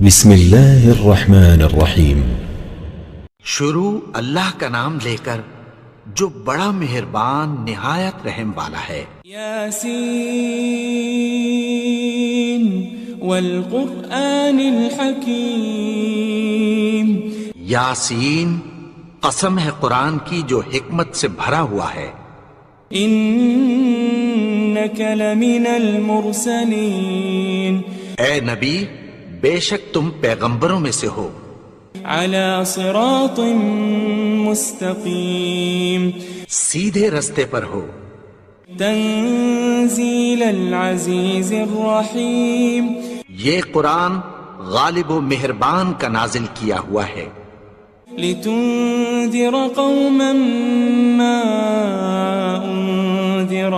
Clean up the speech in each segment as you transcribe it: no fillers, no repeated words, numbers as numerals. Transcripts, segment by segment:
بسم اللہ الرحمن الرحیم۔ شروع اللہ کا نام لے کر جو بڑا مہربان نہایت رحم والا ہے۔ یاسین والقرآن الحکیم۔ یاسین، قسم ہے قرآن کی جو حکمت سے بھرا ہوا ہے۔ انک لمن المرسلین۔ اے نبی، بے شک تم پیغمبروں میں سے ہو۔ علی صراط مستقیم۔ سیدھے رستے پر ہو۔ تنزیل العزیز الرحیم۔ یہ قرآن غالب و مہربان کا نازل کیا ہوا ہے۔ لتنذر قوما ما انذر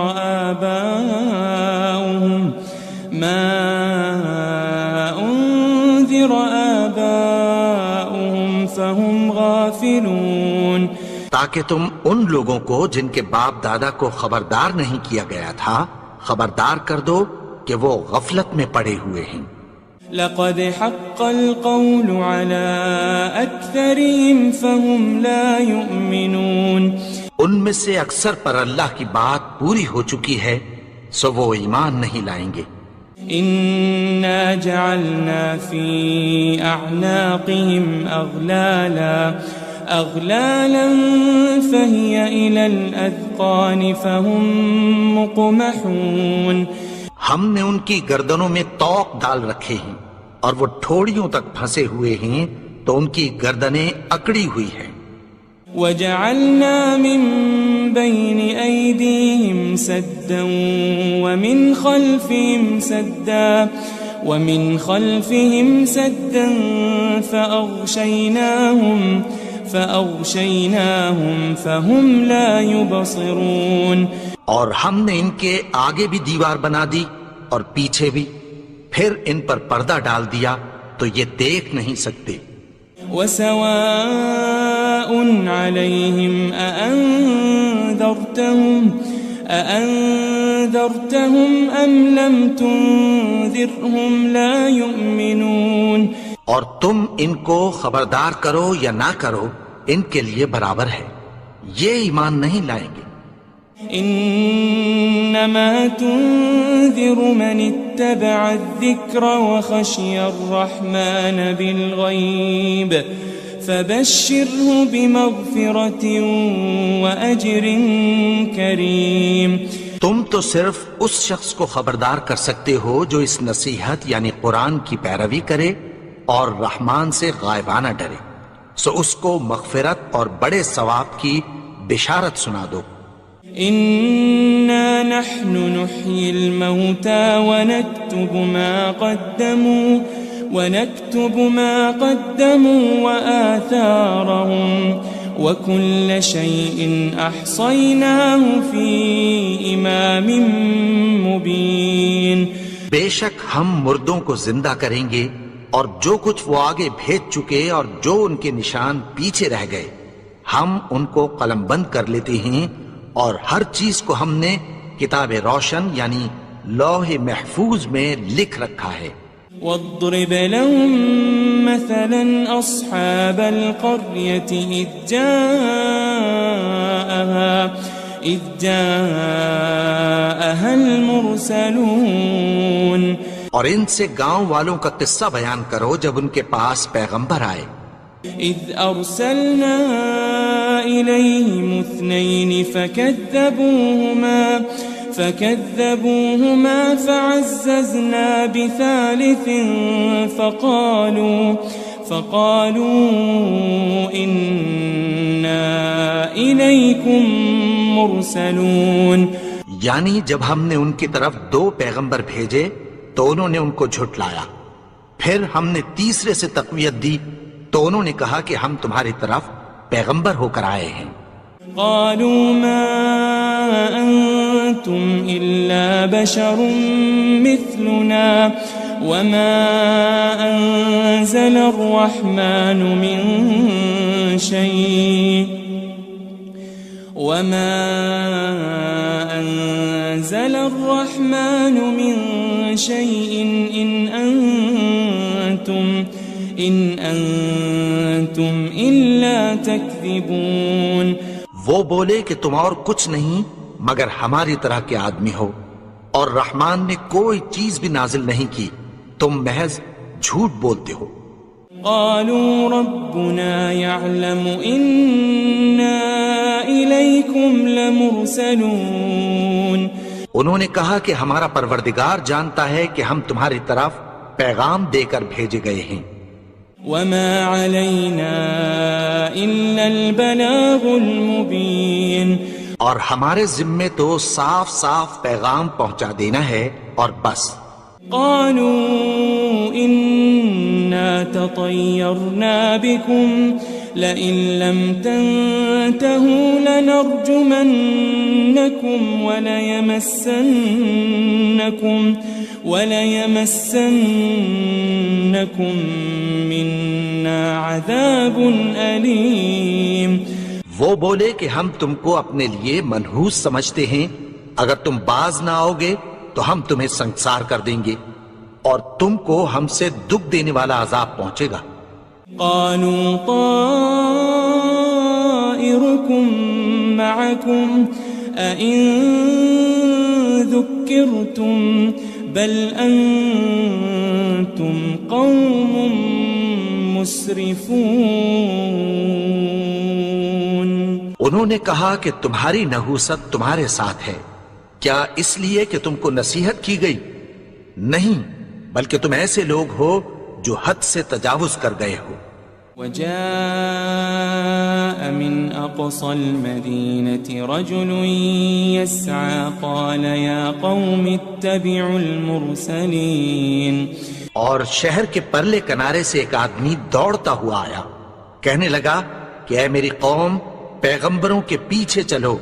آباؤهم فهم غافلون۔ تاکہ تم ان لوگوں کو جن کے باپ دادا کو خبردار نہیں کیا گیا تھا خبردار کر دو کہ وہ غفلت میں پڑے ہوئے ہیں۔ لقد حق القول على اکثرهم فهم لا يؤمنون۔ ان میں سے اکثر پر اللہ کی بات پوری ہو چکی ہے سو وہ ایمان نہیں لائیں گے۔ انا جعلنا في اعناقهم اغلالا فهي الى الاذقان فهم مقمحون۔ ہم نے ان کی گردنوں میں طوق ڈال رکھے ہیں اور وہ ٹھوڑیوں تک پھنسے ہوئے ہیں تو ان کی گردنیں اکڑی ہوئی ہیں۔ وجعلنا من بين أيديهم سدا ومن خلفهم سدا فأغشيناهم فهم لا يبصرون۔ اور ہم نے ان کے آگے بھی دیوار بنا دی اور پیچھے بھی، پھر ان پر پردہ ڈال دیا تو یہ دیکھ نہیں سکتے۔ وسواء عليهم أأنذرتهم أم لم تنذرهم لا يؤمنون۔ اور تم ان کو خبردار کرو یا نہ کرو ان کے لیے برابر ہے، یہ ایمان نہیں لائیں گے۔ انما تنذر من اتبع الذکر وخشی الرحمن بالغیب فبشره بمغفرة واجر کریم۔ تم تو صرف اس شخص کو خبردار کر سکتے ہو جو اس نصیحت یعنی قرآن کی پیروی کرے اور رحمان سے غائبانہ ڈرے، سو اس کو مغفرت اور بڑے ثواب کی بشارت سنا دو۔ إنا نحن نحيي الموتى ونكتب ما قدموا وآثارهم وكل شيء أحصيناه في إمام مبين۔ بے شک ہم مردوں کو زندہ کریں گے اور جو کچھ وہ آگے بھیج چکے اور جو ان کے نشان پیچھے رہ گئے ہم ان کو قلم بند کر لیتے ہیں، اور ہر چیز کو ہم نے کتاب روشن یعنی لوح محفوظ میں لکھ رکھا ہے۔ واضرب لهم مثلا أصحاب القرية إذ جاءها المرسلون۔ اور ان سے گاؤں والوں کا قصہ بیان کرو جب ان کے پاس پیغمبر آئے۔ إذ أرسلنا إليهم اثنين فكذبوهما فعززنا بثالث فقالوا إنا إليكم مرسلون۔ یعنی جب ہم نے ان کی طرف 2 پیغمبر بھیجے تو انہوں نے ان کو جھٹلایا، پھر ہم نے تیسرے سے تقویت دی تو انہوں نے کہا کہ ہم تمہاری طرف پیغمبر ہو کر آئے ہیں۔ قالوا ما أنتم إلا بشر مثلنا وما أنزل الرحمن من شيء إن أنتم أنتم إلا تكذبون. وہ بولے کہ تم اور کچھ نہیں مگر ہماری طرح کے آدمی ہو، اور رحمان نے کوئی چیز بھی نازل نہیں کی، تم محض جھوٹ بولتے ہو. قالوا ربنا يعلم إنا إليكم لمرسلون. انہوں نے کہا کہ ہمارا پروردگار جانتا ہے کہ ہم تمہاری طرف پیغام دے کر بھیجے گئے ہیں. وما علينا إلا البلاغ المبين. اور ہمارے ذمے تو صاف صاف پیغام پہنچا دینا ہے اور بس. قالوا إنا تطيرنا بكم لئن لم تنتهوا لنرجمنكم وليمسنكم منا عذاب أليم. وہ بولے کہ ہم تم کو اپنے لیے منحوس سمجھتے ہیں، اگر تم باز نہ آؤ گے تو ہم تمہیں سنسار کر دیں گے اور تم کو ہم سے دکھ دینے والا عذاب پہنچے گا. قالوا طائركم معكم أئن ذكرتم بل أنتم قوم مسرفون. انہوں نے کہا کہ تمہاری نحوست تمہارے ساتھ ہے، کیا اس لیے کہ تم کو نصیحت کی گئی؟ نہیں، بلکہ تم ایسے لوگ ہو جو حد سے تجاوز کر گئے ہو. وجاء من أقصى المدينة رجل يسعى قال يا قوم اتبعوا المرسلين. اور شہر کے پرلے کنارے سے ایک آدمی دوڑتا ہوا آیا، کہنے لگا کہ اے میری قوم، پیغمبروں کے پیچھے چلو.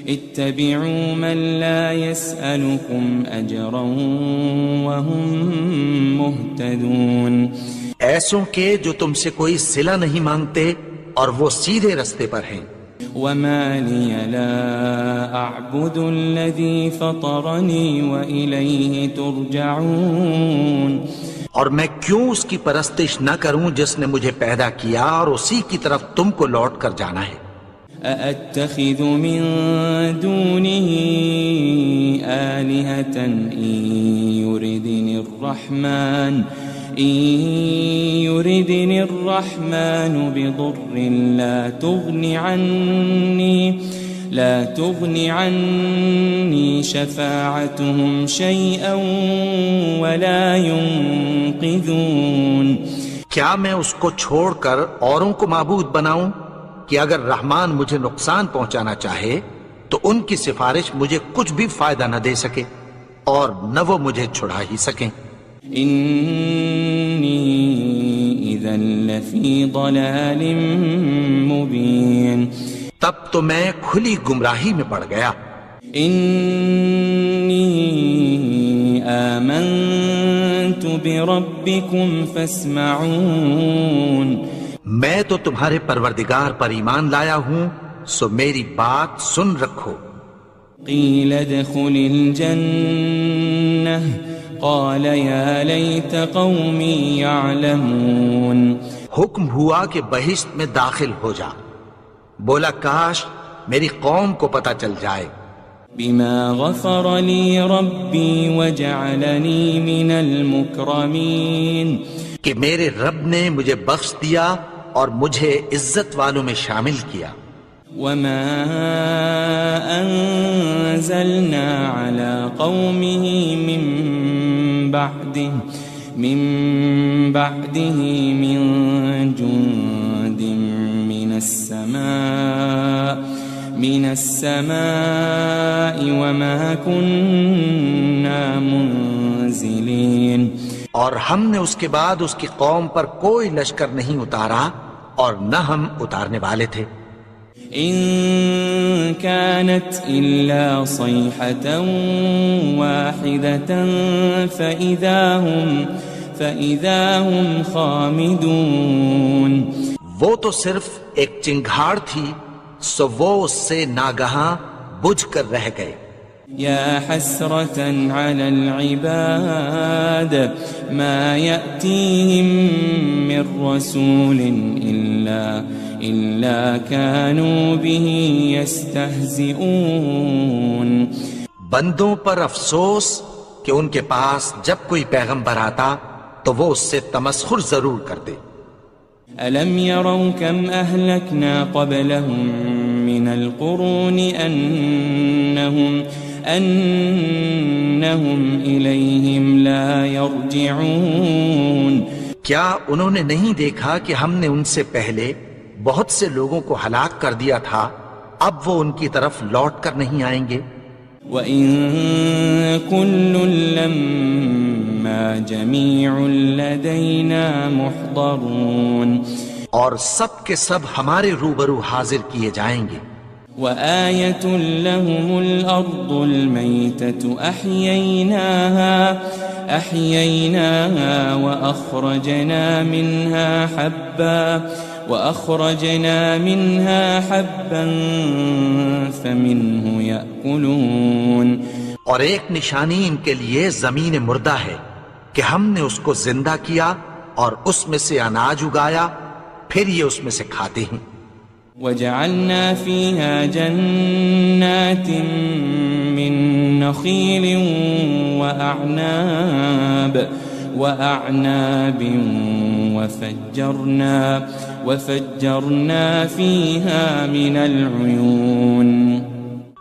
اتبعوا من لا يسألكم أجرا وهم مهتدون. ایسوں کے جو تم سے کوئی صلہ نہیں مانگتے اور وہ سیدھے رستے پر ہیں. وما لي لا أعبد الذي فطرني وإليه ترجعون. اور میں کیوں اس کی پرستش نہ کروں جس نے مجھے پیدا کیا اور اسی کی طرف تم کو لوٹ کر جانا ہے. أأتخذ من دونه آلهة إن يردني الرحمن بضر لا تغن عني شفاعتهم شيئا ولا ينقذون. کیا میں اس کو چھوڑ کر اوروں کو معبود بناؤں کہ اگر رحمان مجھے نقصان پہنچانا چاہے تو ان کی سفارش مجھے کچھ بھی فائدہ نہ دے سکے اور نہ وہ مجھے چھڑا ہی سکیں. إني إذا لفي ضلال مبين. تب تو میں کھلی گمراہی میں پڑ گیا. إني آمنت بربكم فاسمعون. میں تو تمہارے پروردگار پر ایمان لایا ہوں، سو میری بات سن رکھو. قيل ادخل الجنة قال يا ليت قومي يعلمون. حکم ہوا کہ بہشت میں داخل ہو جا. بولا کاش میری قوم کو پتہ چل جائے. بما غفر لي ربي وجعلني من المكرمين. کہ میرے رب نے مجھے بخش دیا اور مجھے عزت والوں میں شامل کیا. وما أنزلنا على قومه من بعده من جند من السماء وما كنا منزلين. اور ہم نے اس کے بعد اس کی قوم پر کوئی لشکر نہیں اتارا اور نہ ہم اتارنے والے تھے. إن كانت إلا صيحة واحدة فإذا هم خامدون. وہ تو صرف ایک چنگھاڑ تھی، سو وہ اس سے ناگہاں بجھ کر رہ گئے. يا حسرة على العباد ما يأتيهم من رسول إلا كانوا به يستهزئون. بندوں پر افسوس کہ ان کے پاس جب کوئی پیغمبر آتا تو وہ اس سے تمسخر ضرور کرتے. ألم يروا كم أهلكنا قبلهم من القرون أنهم إليهم لا يرجعون. کیا انہوں نے نہیں دیکھا کہ ہم نے ان سے پہلے بہت سے لوگوں کو ہلاک کر دیا تھا، اب وہ ان کی طرف لوٹ کر نہیں آئیں گے. وَإِن كُلٌّ لَمَّا جَمِيعٌ لَدَيْنَا مُحْضَرُونَ. اور سب کے سب ہمارے روبرو حاضر کیے جائیں گے. وآية لهم الأرض الميتة أحييناها وأخرجنا منها حبا فمنه يأكلون. اور ایک نشانی ان کے لیے زمین مردہ ہے کہ ہم نے اس کو زندہ کیا اور اس میں سے اناج اگایا، پھر یہ اس میں سے کھاتے ہیں. وجعلنا فيها جنات من نخيل وأعناب وفجرنا فيها من العيون.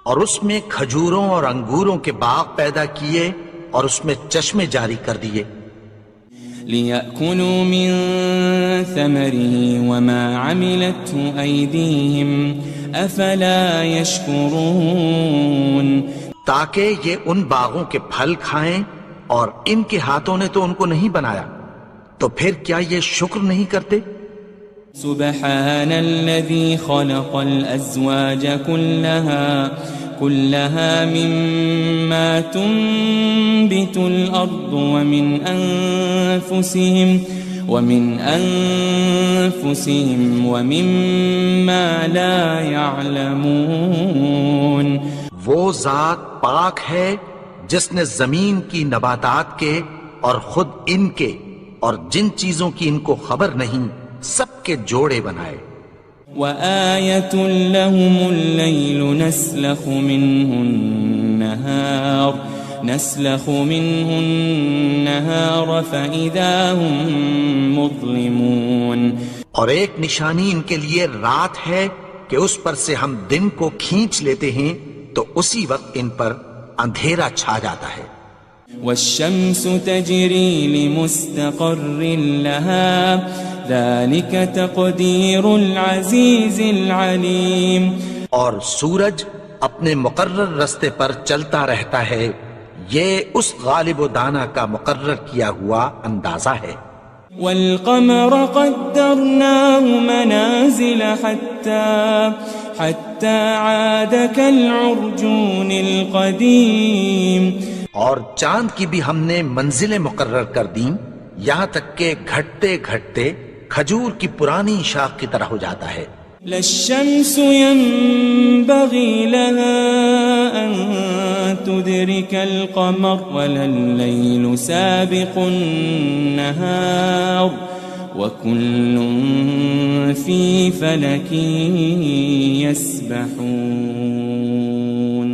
اور اس میں کھجوروں اور انگوروں کے باغ پیدا کیے اور اس میں چشمے جاری کر دیے. لِيَأْكُلُوا مِن ثَمَرِهِ وَمَا عَمِلَتْهُ أَيْدِيهِمْ أَفَلَا يَشْكُرُونَ. تاکہ یہ ان باغوں کے پھل کھائیں اور ان کے ہاتھوں نے تو ان کو نہیں بنایا، تو پھر کیا یہ شکر نہیں کرتے؟ سبحان الذي خلق الأزواج كلها مما تنبت الأرض ومن أنفسهم ومما لا يعلمون. وہ ذات پاک ہے جس نے زمین کی نباتات کے اور خود ان کے اور جن چیزوں کی ان کو خبر نہیں سب کے جوڑے بنائے. وآية لهم الليل نسلخ منه النهار فإذا هم مظلمون. اور ایک نشانی ان کے لیے رات ہے کہ اس پر سے ہم دن کو کھینچ لیتے ہیں تو اسی وقت ان پر اندھیرا چھا جاتا ہے. والشمس تجري لمستقر لها ذلك تقدير العزيز العليم. اور سورج اپنے مقرر رستے پر چلتا رہتا ہے، یہ اس غالب و دانا کا مقرر کیا ہوا اندازہ ہے. والقمر قدرناه منازل حتى عاد كالعرجون القديم. اور چاند کی بھی ہم نے منزلیں مقرر کر دیں یہاں تک کہ گھٹتے گھٹتے کھجور کی پرانی شاخ کی طرح ہو جاتا ہے. للشمس ينبغي لها أن تدرك القمر ولا الليل سابق النهار وكل في فلك يسبحون.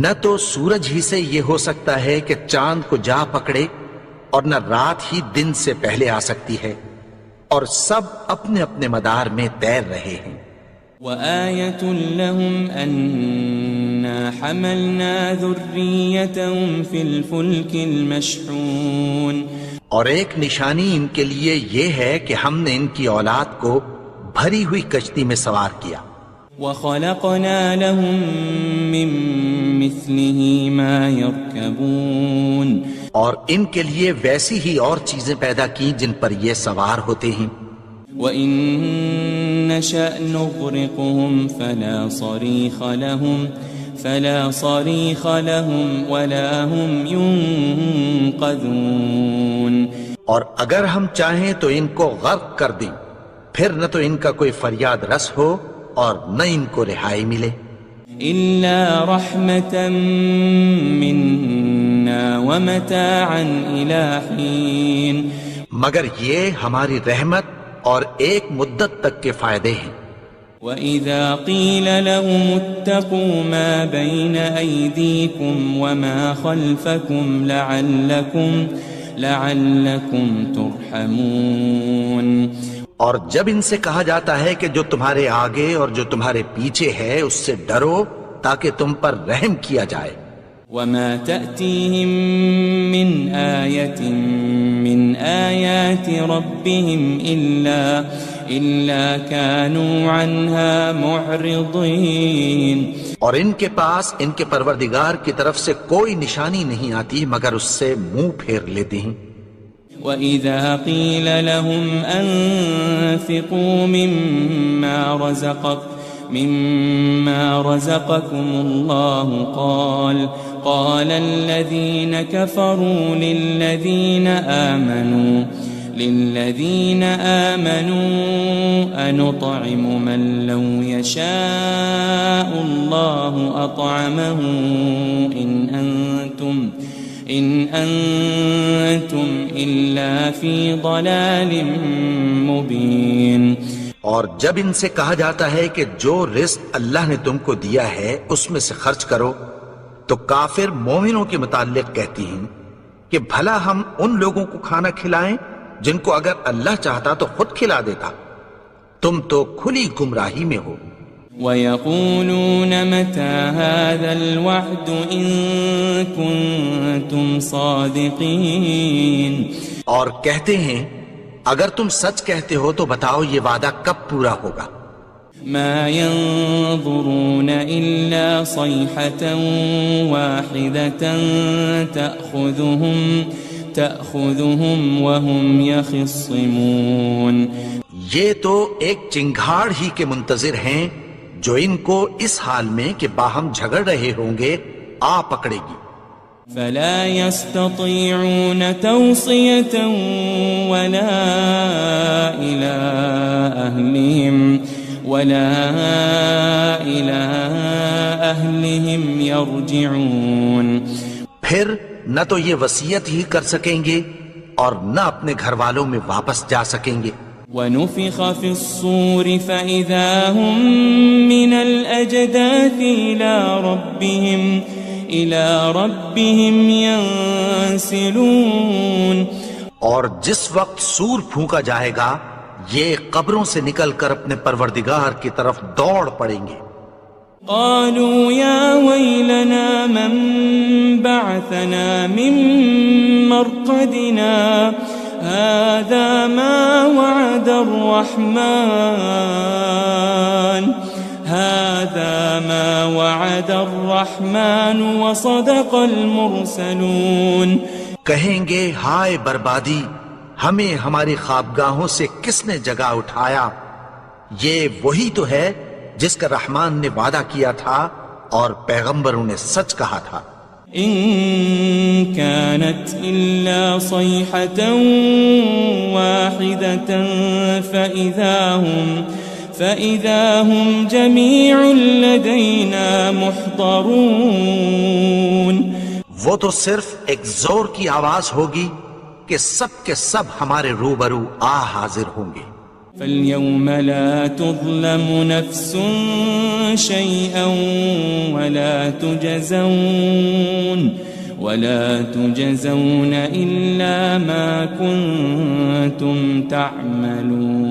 نہ تو سورج ہی سے یہ ہو سکتا ہے کہ چاند کو جا پکڑے اور نہ رات ہی دن سے پہلے آ سکتی ہے، اور سب اپنے اپنے مدار میں تیر رہے ہیں. وآية لهم أنا حملنا ذريتهم في الفلك المشحون. اور ایک نشانی ان کے لیے یہ ہے کہ ہم نے ان کی اولاد کو بھری ہوئی کشتی میں سوار کیا. وخلقنا لهم من مثله ما يركبون. اور ان کے لیے ویسی ہی اور چیزیں پیدا کی جن پر یہ سوار ہوتے ہیں. وَإِن نَّشَأْ نُغْرِقْهُمْ فَلَا صَرِيخَ لَهُمْ وَلَا هُمْ يُنقَذُونَ. اور اگر ہم چاہیں تو ان کو غرق کر دیں، پھر نہ تو ان کا کوئی فریاد رس ہو اور نہ ان کو رہائی ملے. إلا رحمة منا ومتاعا إلى حين مگر یہ ہماری رحمت اور ایک مدت تک کے فائدے ہیں۔ وَإِذَا قِيلَ لَهُمُ اتَّقُوا مَا بَيْنَ أَيْدِيكُمْ وَمَا خَلْفَكُمْ لَعَلَّكُمْ تُرْحَمُونَ، اور جب ان سے کہا جاتا ہے کہ جو تمہارے آگے اور جو تمہارے پیچھے ہے اس سے ڈرو تاکہ تم پر رحم کیا جائے۔ وَمَا تَأْتِيهِم مِّنْ آيَةٍ مِّنْ آيَاتِ رَبِّهِمْ إِلَّا كَانُوا عَنْهَا مُعْرِضِينَ، اور ان کے پاس ان کے پروردگار کی طرف سے کوئی نشانی نہیں آتی مگر اس سے منہ پھیر لیتے ہیں۔ وَإِذَا قِيلَ لَهُمْ أَنفِقُوا مِمَّا رَزَقَكُمُ اللَّهُ قَالَ الَّذِينَ كَفَرُوا لِلَّذِينَ آمَنُوا أَنُطْعِمُ مَن لَّوْ يَشَاءُ اللَّهُ أَطْعَمَهُ إِنْ أَنْتُمْ إِلَّا فِي ضَلَالٍ مُبِينٍ۔ اور جب ان سے کہا جاتا ہے کہ جو رزق اللہ نے تم کو دیا ہے اس میں سے خرچ کرو، تو کافر مومنوں کے متعلق کہتی ہیں کہ بھلا ہم ان لوگوں کو کھانا کھلائیں جن کو اگر اللہ چاہتا تو خود کھلا دیتا، تم تو کھلی گمراہی میں ہو۔ وَيَقُولُونَ مَتَى هَذَا الْوَعْدُ إِن كُنتُمْ صَادِقِينَ، اور کہتے ہیں اگر تم سچ کہتے ہو تو بتاؤ یہ وعدہ کب پورا ہوگا۔ مَا يَنظُرُونَ إِلَّا صَيْحَةً وَاحِدَةً تَأْخُذُهُمْ وَهُمْ يَخِصِّمُونَ، یہ تو ایک چنگھاڑ ہی کے منتظر ہیں جو ان کو اس حال میں کہ باہم جھگڑ رہے ہوں گے آ پکڑے گی۔ فَلَا يَسْتَطِيعُونَ تَوْصِيَةً وَلَا إِلَىٰ أَهْلِهِمْ يَرْجِعُونَ، پھر نہ تو یہ وصیت ہی کر سکیں گے اور نہ اپنے گھر والوں میں واپس جا سکیں گے۔ وَنُفِخَ فِي الصُّورِ فَإِذَا هُم مِّنَ الْأَجْدَاثِ إِلَىٰ رَبِّهِمْ يَنسِلُونَ، اور جس وقت سور پھونکا جائے گا یہ قبروں سے نکل کر اپنے پروردگار کی طرف دوڑ پڑیں گے۔ قالوا يا ويلنا من بعثنا من مرقدنا هذا ما وعد الرحمن وصدق المرسلون، کہیں گے ہائے بربادی، ہمیں ہماری خوابگاہوں سے کس نے جگا اٹھایا، یہ وہی تو ہے جس کا رحمان نے وعدہ کیا تھا اور پیغمبروں نے سچ کہا تھا۔ إن كانت إلا صيحة واحدة فإذا هم جميع لدينا محضرون، وہ تو صرف ایک زور کی آواز ہوگی کہ سب کے سب ہمارے روبرو آ حاضر ہوں گے۔ فَالْيَوْمَ لَا تُظْلَمُ نَفْسٌ شَيْئًا وَلَا تُجْزَوْنَ إِلَّا مَا كُنتُمْ تَعْمَلُونَ،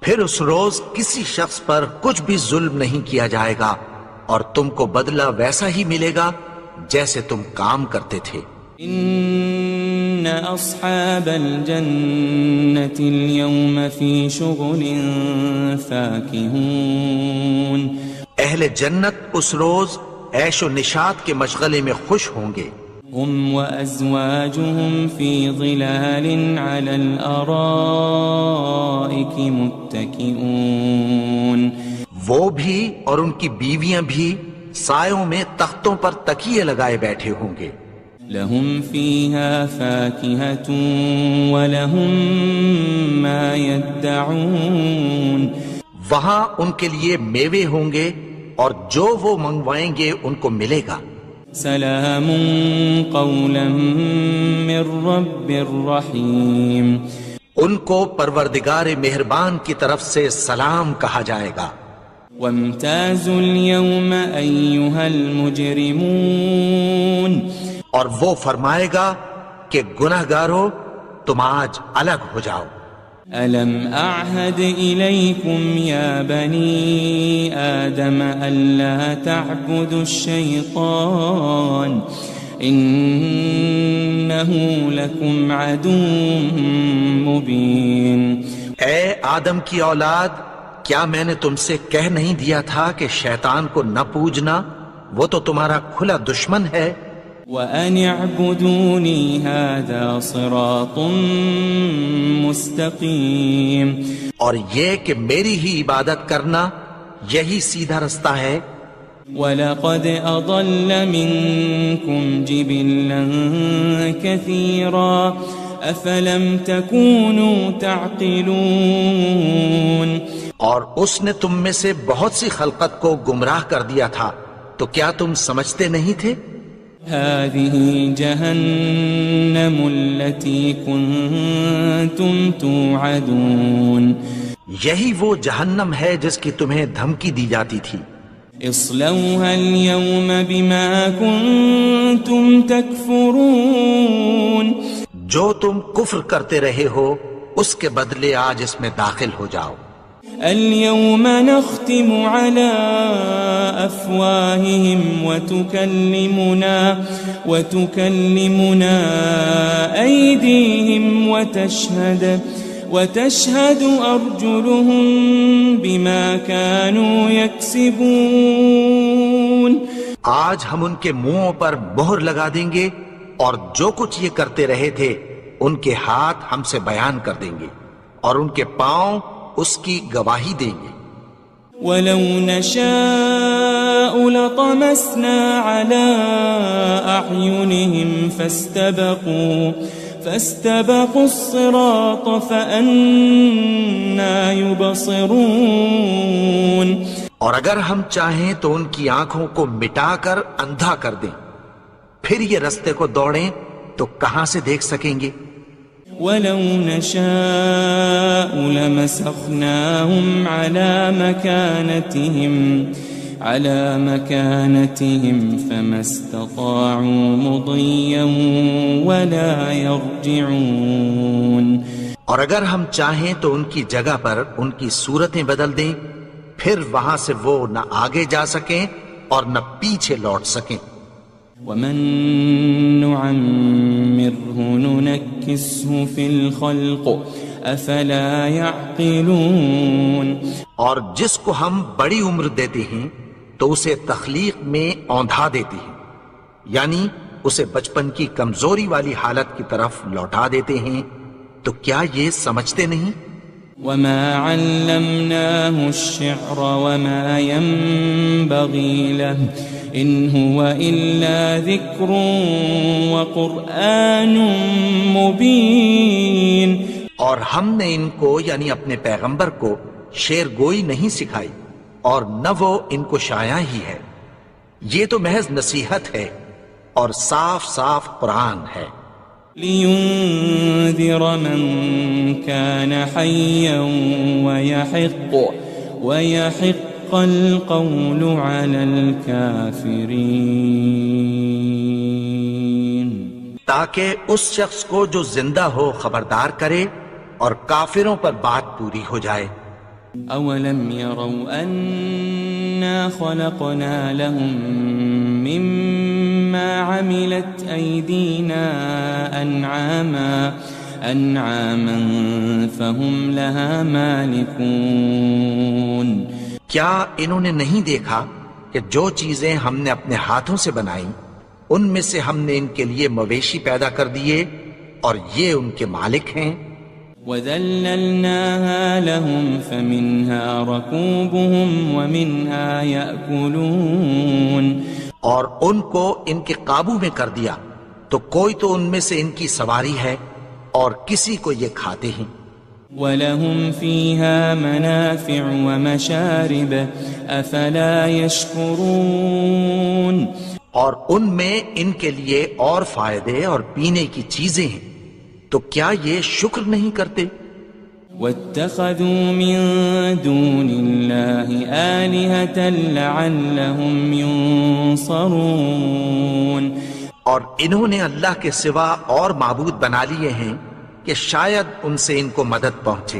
پھر اس روز کسی شخص پر کچھ بھی ظلم نہیں کیا جائے گا اور تم کو بدلہ ویسا ہی ملے گا جیسے تم کام کرتے تھے۔ إن أصحاب الجنة اليوم في شغل فاكهون، اہل جنت اس روز عیش و نشاط کے مشغلے میں خوش ہوں گے۔ هم وأزواجهم في ظلال على الأرائك متكئون، وہ بھی اور ان کی بیویاں بھی سایوں میں تختوں پر تکیے لگائے بیٹھے ہوں گے۔ لهم فيها فاكهة ولهم ما يدعون، وہاں ان کے لیے میوے ہوں گے اور جو وہ منگوائیں گے ان کو ملے گا۔ سلام قولا من رب الرحیم، ان کو پروردگار مہربان کی طرف سے سلام کہا جائے گا۔ وامتازوا اليوم ایھا المجرمون، اور وہ فرمائے گا کہ گناہگارو تم آج الگ ہو جاؤ۔ ألم أعهد إليكم يا بني آدم ألا تعبدوا الشيطان إنه لكم عدو مبين۔ اے آدم کی اولاد، کیا میں نے تم سے کہہ نہیں دیا تھا کہ شیطان کو نہ پوجنا، وہ تو تمہارا کھلا دشمن ہے۔ وَأَنِ اعْبُدُونِي هَذَا صِرَاطٌ مُسْتَقِيمٌ، اور یہ کہ میری ہی عبادت کرنا یہی سیدھا رستہ ہے۔ وَلَقَدْ أَضَلَّ مِنْكُمْ جِبِلًّا كَثِيرًا أَفَلَمْ تَكُونُوا تَعْقِلُونَ، اور اس نے تم میں سے بہت سی خلقت کو گمراہ کر دیا تھا، تو کیا تم سمجھتے نہیں تھے؟ هذه جهنم التي كنتم توعدون، یہی وہ جہنم ہے جس کی تمہیں دھمکی دی جاتی تھی۔ اصلوها اليوم بما كنتم تكفرون، جو تم کفر کرتے رہے ہو اس کے بدلے آج اس میں داخل ہو جاؤ۔ اليوم نختم على أفواههم وتكلمنا أيديهم وتشهد أرجلهم بما كانوا يكسبون، آج ہم ان کے منہوں پر مہر لگا دیں گے اور جو کچھ یہ کرتے رہے تھے ان کے ہاتھ ہم سے بیان کر دیں گے اور ان کے پاؤں اس کی گواہی دیں گے۔ وَلَوْ نَشَاءُ لَطَمَسْنَا عَلَىٰ أَعْيُنِهِمْ فَاسْتَبَقُوا الصِّرَاطَ فَأَنَّىٰ يُبْصِرُونَ، اور اگر ہم چاہیں تو ان کی آنکھوں کو مٹا کر اندھا کر دیں، پھر یہ رستے کو دوڑیں تو کہاں سے دیکھ سکیں گے؟ وَلَوْ نَشَاءُ لَمَسَخْنَاهُمْ عَلَى مَكَانَتِهِمْ فَمَا اسْتَطَاعُوا مُضِيًّا وَلَا يَرْجِعُونَ، اور اگر ہم چاہیں تو ان کی جگہ پر ان کی صورتیں بدل دیں، پھر وہاں سے وہ نہ آگے جا سکیں اور نہ پیچھے لوٹ سکیں۔ وَمَن نُعَمِّرْهُ نُنَكِّسْهُ فِي الْخَلْقِ أَفَلَا يَعْقِلُونَ، اور جس کو ہم بڑی عمر دیتے ہیں تو اسے تخلیق میں اوندھا دیتے ہیں، یعنی اسے بچپن کی کمزوری والی حالت کی طرف لوٹا دیتے ہیں، تو کیا یہ سمجھتے نہیں؟ وَمَا عَلَّمْنَاهُ الشِّعْرَ وَمَا يَنبَغِي لَهُ إِنْ هُوَ إِلَّا ذِكْرٌ وَقُرْآنٌ مُبِينٌ، اور ہم نے ان کو یعنی اپنے پیغمبر کو شعر گوئی نہیں سکھائی اور نہ وہ ان کو شایع ہی ہے، یہ تو محض نصیحت ہے اور صاف صاف قرآن ہے۔ لِيُنذِرَ مَن كَانَ حَيًّا وَيَحِقَّ الْقَوْلُ عَلَى الْكَافِرِينَ، تاکہ اس شخص کو جو زندہ ہو خبردار کرے اور کافروں پر بات پوری ہو جائے۔ أَوَلَمْ يَرَوْا أَنَّا خَلَقْنَا لَهُم مِّمَّا عَمِلَتْ أَيْدِينَا أَنْعَامًا فَهُمْ لَهَا مَالِكُونَ، کیا انہوں نے نہیں دیکھا کہ جو چیزیں ہم نے اپنے ہاتھوں سے بنائیں ان میں سے ہم نے ان کے لیے مویشی پیدا کر دیے اور یہ ان کے مالک ہیں۔ وَذَلَّلْنَاهَا لَهُمْ فَمِنْهَا رَكُوبُهُمْ وَمِنْهَا يَأْكُلُونَ، اور ان کو ان کے قابو میں کر دیا تو کوئی تو ان میں سے ان کی سواری ہے اور کسی کو یہ کھاتے ہیں۔ وَلَهُمْ فِيهَا مَنَافِعُ وَمَشَارِبُ أَفَلَا يَشْكُرُونَ اور ان میں ان کے لیے اور فائدے اور پینے کی چیزیں ہیں، تو کیا یہ شکر نہیں کرتے؟ وَاتَّخَذُوا مِن دُونِ اللَّهِ آلِهَةً لَعَلَّهُمْ يُنصَرُونَ اور انہوں نے اللہ کے سوا اور معبود بنا لیے ہیں کہ شاید ان سے ان کو مدد پہنچے۔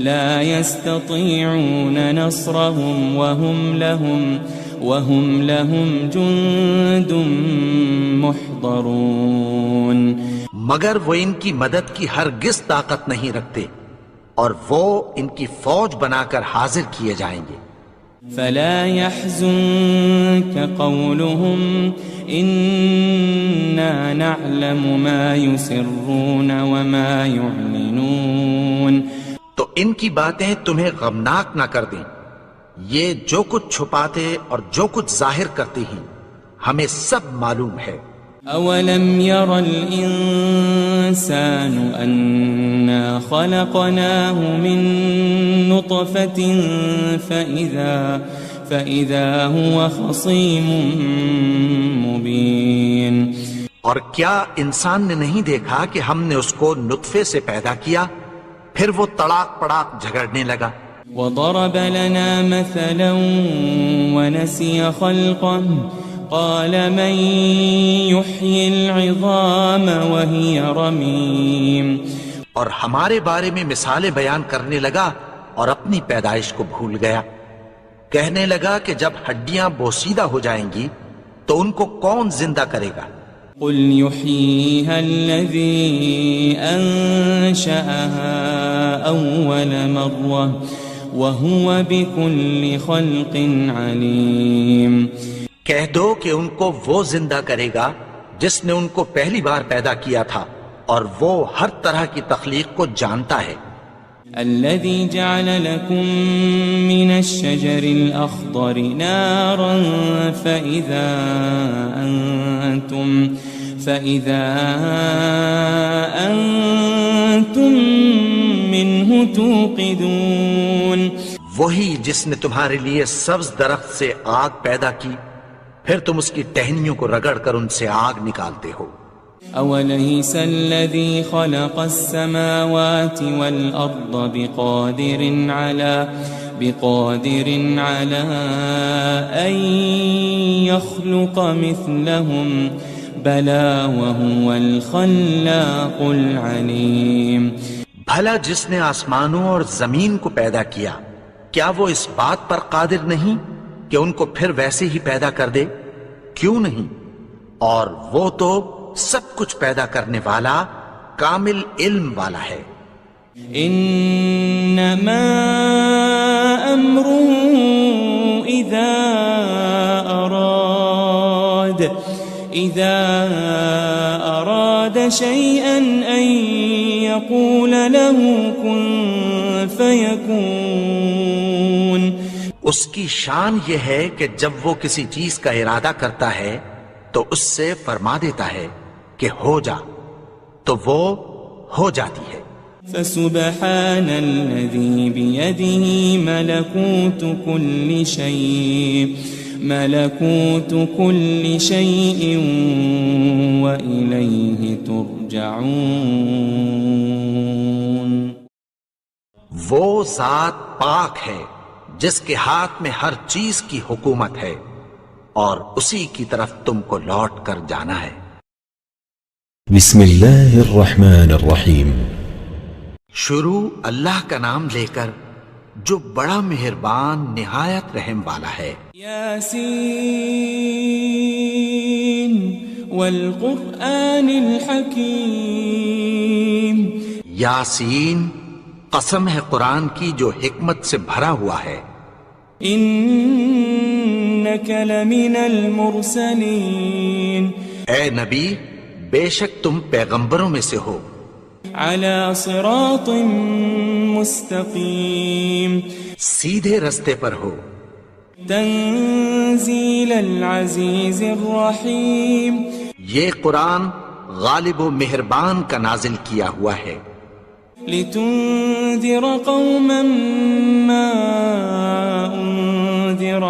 لا يستطيعون نصرهم وهم لهم جند محضرون مگر وہ ان کی مدد کی ہرگز طاقت نہیں رکھتے، اور وہ ان کی فوج بنا کر حاضر کیے جائیں گے۔ فلا يحزنك قولهم إنا نعلم ما يسرون وما يعلنون تو ان کی باتیں تمہیں غمناک نہ کر دیں، یہ جو کچھ چھپاتے اور جو کچھ ظاہر کرتے ہیں ہمیں سب معلوم ہے۔ أولم ير الإنسان أنا خلقناه من نطفة فإذا هو خصيم مبين اور کیا انسان نے نہیں دیکھا کہ ہم نے اس کو نطفے سے پیدا کیا، پھر وہ تڑاک پڑاک جھگڑنے لگا۔ وضرب لنا مثلا ونسي خلقه قال من يحيي العظام وهي رميم اور ہمارے بارے میں مثالیں بیان کرنے لگا اور اپنی پیدائش کو بھول گیا، کہنے لگا کہ جب ہڈیاں بوسیدہ ہو جائیں گی تو ان کو کون زندہ کرے گا؟ قل يحييها الذي أنشأها أول مرة وهو بكل خلق عليم کہہ دو کہ ان کو وہ زندہ کرے گا جس نے ان کو پہلی بار پیدا کیا تھا، اور وہ ہر طرح کی تخلیق کو جانتا ہے۔ الذي جعل لكم من الشجر الأخضر نارا فإذا أنتم منه توقدون وہی جس نے تمہارے لیے سبز درخت سے آگ پیدا کی، پھر تم اس کی ٹہنیوں کو رگڑ کر ان سے آگ نکالتے ہو۔ أوليس الذي خلق السماوات والأرض بقادر على أن يخلق مثلهم بلى وهو الخلاق العليم بھلا جس نے آسمانوں اور زمین کو پیدا کیا، کیا وہ اس بات پر قادر نہیں کہ ان کو پھر ویسے ہی پیدا کر دے؟ کیوں نہیں؟ اور وہ تو سب کچھ پیدا کرنے والا، کامل علم والا ہے۔ انما امره اذا اراد شيئا ان يقول له كن فيكون اس کی شان یہ ہے کہ جب وہ کسی چیز کا ارادہ کرتا ہے تو اس سے فرما دیتا ہے کہ ہو جا، تو وہ ہو جاتی ہے۔ فسبحان الذي بيده ملكوت كل شيء وإليه ترجعون وہ ذات پاک ہے جس کے ہاتھ میں ہر چیز کی حکومت ہے، اور اسی کی طرف تم کو لوٹ کر جانا ہے۔ بسم اللہ الرحمن الرحیم۔ شروع اللہ کا نام لے کر جو بڑا مہربان نہایت رحم والا ہے۔ یاسین والقرآن الحکیم، یاسین، قسم ہے قرآن کی جو حکمت سے بھرا ہوا ہے۔ انک لمن المرسلین، اے نبی بے شک تم پیغمبروں میں سے ہو۔ علی صراط مستقیم، سیدھے رستے پر ہو۔ تنزیل العزیز الرحیم، یہ قرآن غالب و مہربان کا نازل کیا ہوا ہے۔ لتنذر قوما ما أنذر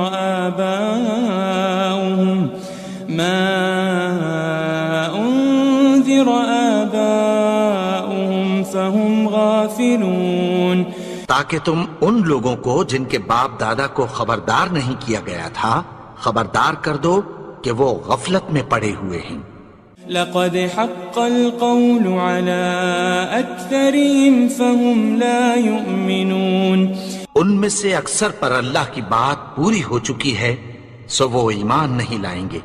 آباؤهم فهم غافلون، تاکہ تم ان لوگوں کو جن کے باپ دادا کو خبردار نہیں کیا گیا تھا خبردار کر دو کہ وہ غفلت میں پڑے ہوئے ہیں۔ لقد حق القول على أكثرهم فهم لا يؤمنون، ان میں سے اکثر پر اللہ کی بات پوری ہو چکی ہے سو وہ ایمان نہیں لائیں گے۔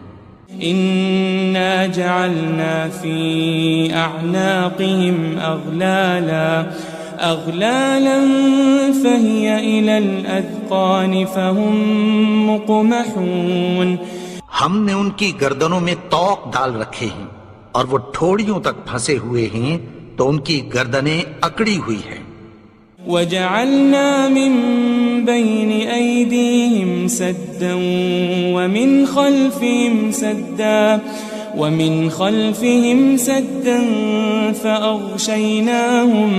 إنا جعلنا في أعناقهم أغلالا فهي إلى الأذقان فهم مقمحون، ہم نے ان کی گردنوں میں طوق ڈال رکھے ہیں اور وہ ٹھوڑیوں تک پھنسے ہوئے ہیں تو ان کی گردنیں اکڑی ہوئی ہیں۔ وجعلنا من بين أيديهم سدا ومن خلفهم سدا فأغشيناهم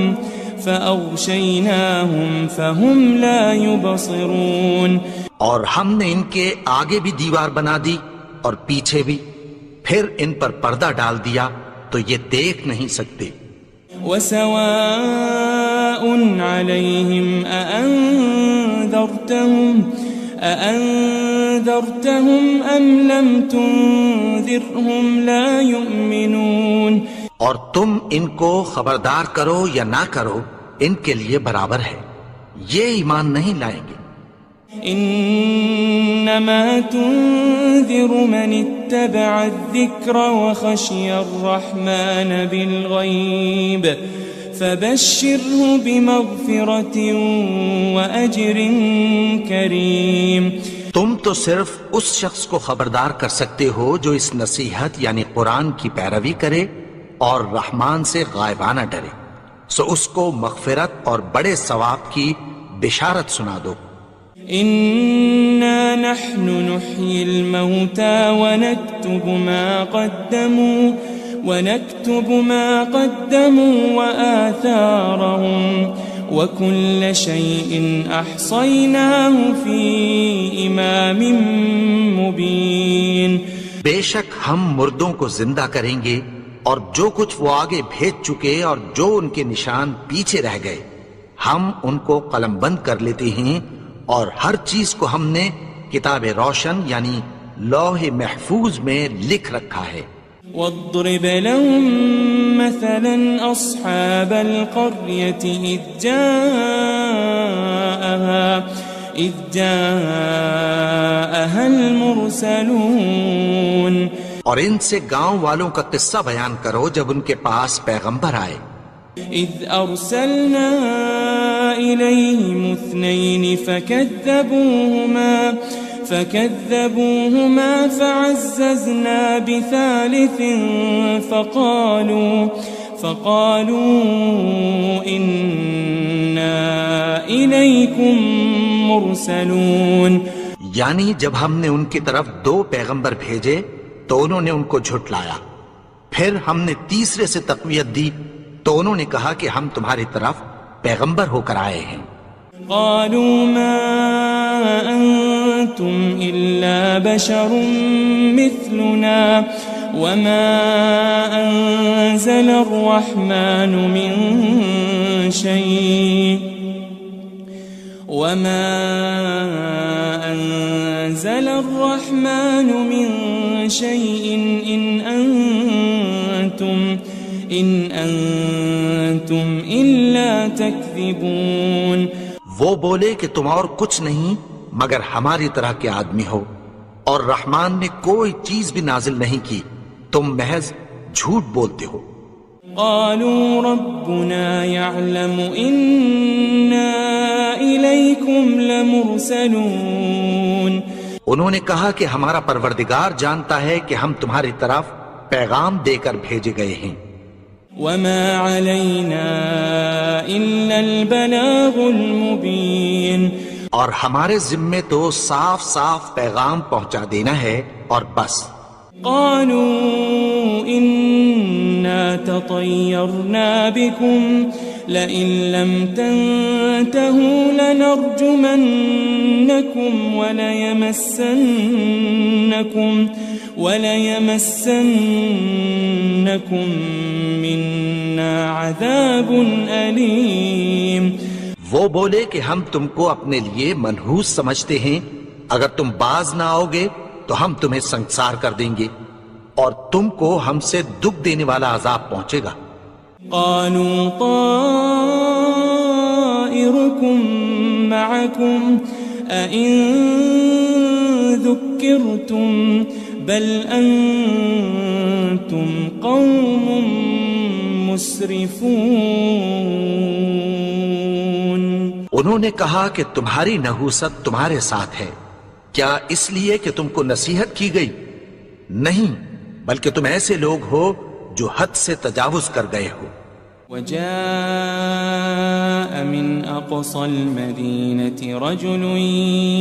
فهم لا يبصرون، اور ہم نے ان کے آگے بھی دیوار بنا دی اور پیچھے بھی، پھر ان پر پردہ ڈال دیا تو یہ دیکھ نہیں سکتے۔ وسواء عليهم أأنذرتهم أم لم تنذرهم لا يؤمنون، اور تم ان کو خبردار کرو یا نہ کرو ان کے لیے برابر ہے، یہ ایمان نہیں لائیں گے۔ انما تنذر من اتبع الذکر وخشی الرحمن بالغیب فبشره بمغفرة وأجر کریم، تم تو صرف اس شخص کو خبردار کر سکتے ہو جو اس نصیحت یعنی قرآن کی پیروی کرے اور رحمان سے غائبانہ ڈرے، سو اس کو مغفرت اور بڑے ثواب کی بشارت سنا دو۔ إنا نحن نحيي الموتى ونكتب ما قدموا وآثارهم وكل شيء أحصيناه في إمام مبين، بے شک ہم مردوں کو زندہ کریں گے اور جو کچھ وہ آگے بھیج چکے اور جو ان کے نشان پیچھے رہ گئے ہم ان کو قلم بند کر لیتے ہیں، اور ہر چیز کو ہم نے کتاب روشن یعنی لوح محفوظ میں لکھ رکھا ہے۔ واضرب لهم مثلا أصحاب القرية إذ جاءها المرسلون، اور ان سے گاؤں والوں کا قصہ بیان کرو جب ان کے پاس پیغمبر آئے۔ إذ أرسلنا إليهم 2 فكذبوهما فعززنا بثالث فقالوا إنا إليكم مرسلون، یعنی جب ہم نے ان کی طرف 2 پیغمبر بھیجے تو انہوں نے ان کو جھٹلایا، پھر ہم نے تیسرے سے تقویت دی تو انہوں نے کہا کہ ہم تمہاری طرف پیغمبر ہو کر آئے ہیں۔ قالوا ما أنتم إلا بشر مثلنا وما أنزل الرحمن من شيء إن أنتم إلا تكذبون، وہ بولے کہ تم اور کچھ نہیں مگر ہماری طرح کے آدمی ہو، اور رحمان نے کوئی چیز بھی نازل نہیں کی، تم محض جھوٹ بولتے ہو۔ قالوا ربنا يعلم إنا إليكم لمرسلون، انہوں نے کہا کہ ہمارا پروردگار جانتا ہے کہ ہم تمہاری طرف پیغام دے کر بھیجے گئے ہیں۔ وما علينا إلا البلاغ المبين، اور ہمارے ذمے تو صاف صاف پیغام پہنچا دینا ہے اور بس۔ قالوا إنا تطيرنا بكم لئن لم تنتهوا لنرجمنكم وليمسنكم منا عذاب أليم. وہ بولے کہ ہم تم کو اپنے لیے منحوس سمجھتے ہیں، اگر تم باز نہ آؤ گے تو ہم تمہیں سنگسار کر دیں گے اور تم کو ہم سے دکھ دینے والا عذاب پہنچے گا. قالوا طائركم معكم أئن ذكرتم بل أنتم قوم مسرفون. انہوں نے کہا کہ تمہاری نحوست تمہارے ساتھ ہے، کیا اس لیے کہ تم کو نصیحت کی گئی؟ نہیں، بلکہ تم ایسے لوگ ہو جو حد سے تجاوز کر گئے ہو. وجاء من أقصى المدينة رجل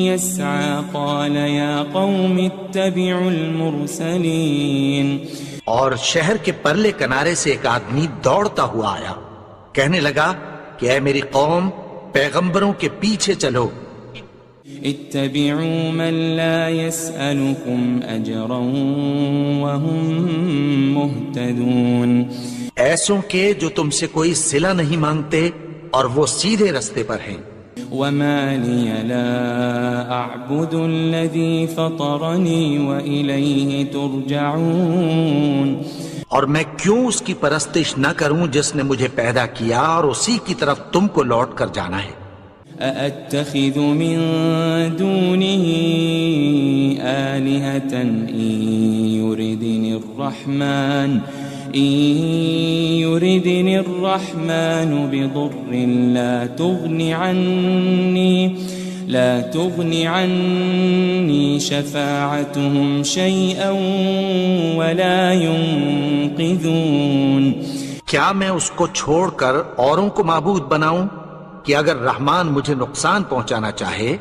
يسعى قال يا قوم اتبعوا المرسلين. اور شہر کے پرلے کنارے سے ایک آدمی دوڑتا ہوا آیا، کہنے لگا کہ اے میری قوم، پیغمبروں کے پیچھے چلو. اتبعوا من لا يسألكم أجرا وهم مهتدون. ایسوں کے جو تم سے کوئی صلہ نہیں مانگتے اور وہ سیدھے رستے پر ہیں. وما لي لا أعبد الذي فطرني وإليه ترجعون. اور میں کیوں اس کی پرستش نہ کروں جس نے مجھے پیدا کیا اور اسی کی طرف تم کو لوٹ کر جانا ہے. أأتخذ من دونه آلهة إن يردني الرحمن بضر لا تغني عني شفاعتهم شيئا ولا ينقذون. کیا میں اس کو چھوڑ کر اوروں کو معبود بناؤں کہ اگر رحمان مجھے نقصان پہنچانا چاہے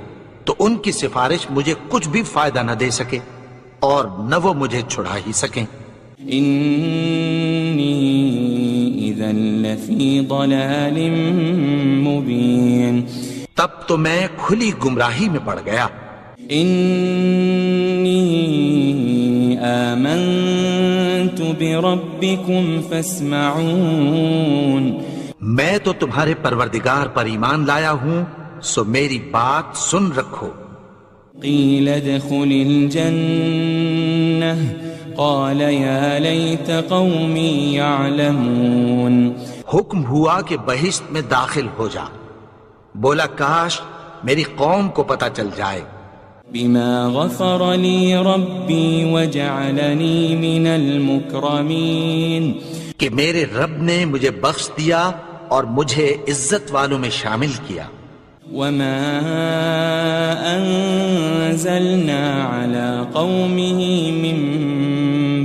تو ان کی سفارش مجھے کچھ بھی فائدہ نہ دے سکے اور نہ وہ مجھے چھڑا ہی سکیں. إني إذا لفي ضلال مبين. تب تو میں کھلی گمراہی میں پڑ گیا. إني آمنت بربكم فاسمعون. میں تو تمہارے پروردگار پر ایمان لایا ہوں، سو میری بات سن رکھو. قيل ادخل الجنة قال يا ليت قومي يعلمون. حکم ہوا کہ بہشت میں داخل ہو جا. بولا کاش میری قوم کو پتہ چل جائے. بما غفر لي ربي وجعلني من المكرمين. کہ میرے رب نے مجھے بخش دیا اور مجھے عزت والوں میں شامل کیا. وما أنزلنا على قومه من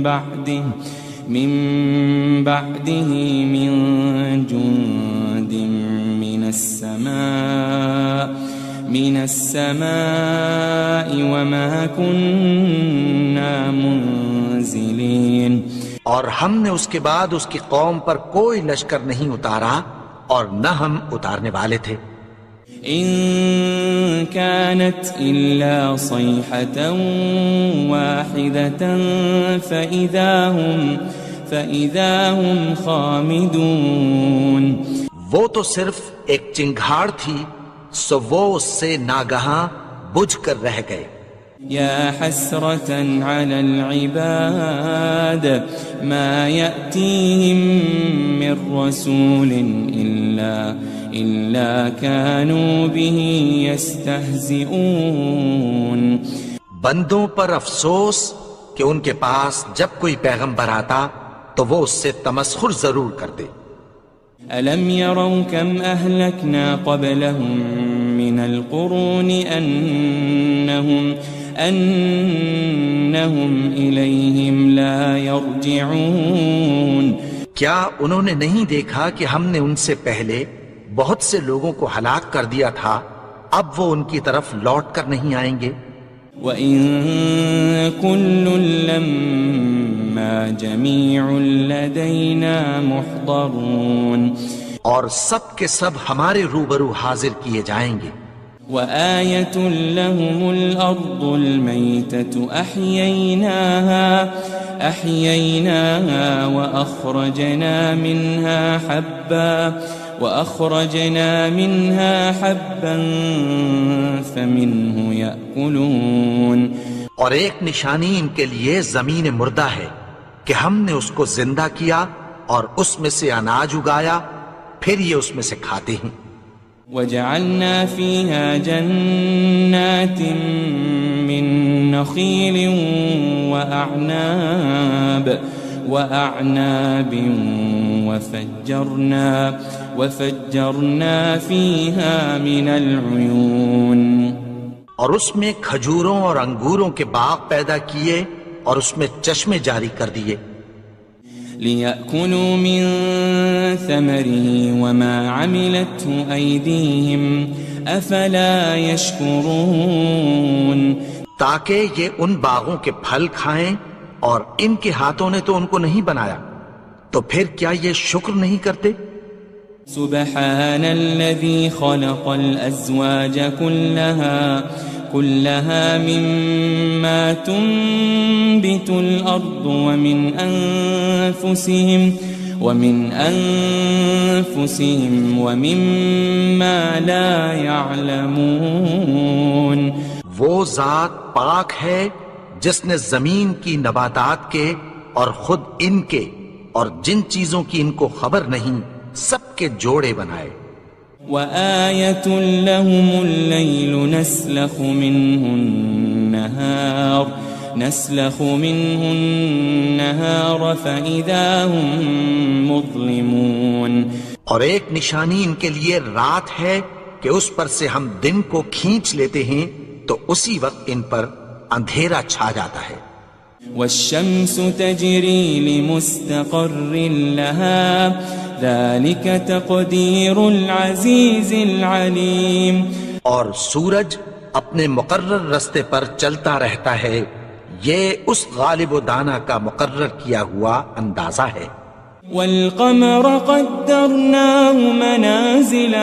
بعده من جند من السماء وما كنا منزلين. اور ہم نے اس کے بعد اس کی قوم پر کوئی لشکر نہیں اتارا اور نہ ہم اتارنے والے تھے. إن كانت إلا صيحة واحدة فإذا هم خامدون. وہ تو صرف ایک چنگھاڑ تھی، سو وہ اس سے ناگہاں بجھ کر رہ گئے. يا حسرة على العباد ما يأتيهم من رسول إلا كانوا به يستهزئون. بندوں پر افسوس کہ ان کے پاس جب کوئی پیغمبر آتا تو وہ اس سے تمسخر ضرور کرتے. ألم يروا كم أهلكنا قبلهم من القرون أنهم إليهم لا يرجعون. کیا انہوں نے نہیں دیکھا کہ ہم نے ان سے پہلے بہت سے لوگوں کو ہلاک کر دیا تھا، اب وہ ان کی طرف لوٹ کر نہیں آئیں گے. وَإِن كُلٌّ لَمَّا جَمِيعٌ لَدَيْنَا مُحْضَرُونَ. اور سب کے سب ہمارے روبرو حاضر کیے جائیں گے. وآية لهم الأرض الميتة أحييناها وأخرجنا منها حبا فمنه يأكلون. اور ایک نشانی ان کے لیے زمین مردہ ہے کہ ہم نے اس کو زندہ کیا اور اس میں سے اناج اگایا، پھر یہ اس میں سے کھاتے ہیں. وجعلنا فيها جنات من نخيل وأعناب وفجرنا فيها من العيون. اور اس میں کھجوروں اور انگوروں کے باغ پیدا کیے اور اس میں چشمے جاری کر دیے. لِيَأْكُلُوا مِن ثَمَرِهِ وَمَا عَمِلَتْهُ أَيْدِيهِمْ أَفَلَا يَشْكُرُونَ. تاکہ یہ ان باغوں کے پھل کھائیں اور ان کے ہاتھوں نے تو ان کو نہیں بنایا، تو پھر کیا یہ شکر نہیں کرتے؟ سبحان الذي خلق الأزواج كلها مما تنبت الأرض ومن أنفسهم ومما لا يعلمون. وہ ذات پاک ہے جس نے زمین کی نباتات کے اور خود ان کے اور جن چیزوں کی ان کو خبر نہیں سب کے جوڑے بنائے. وآية لهم الليل نسلخ منه النهار فإذا هم مظلمون. اور ایک نشانی ان کے لیے رات ہے کہ اس پر سے ہم دن کو کھینچ لیتے ہیں تو اسی وقت ان پر اندھیرا چھا جاتا ہے. والشمس تجري لمستقر لها ذلك تقدير العزيز العليم. اور سورج اپنے مقرر رستے پر چلتا رہتا ہے، یہ اس غالب و دانا کا مقرر کیا ہوا اندازہ ہے. والقمر قدرناه منازل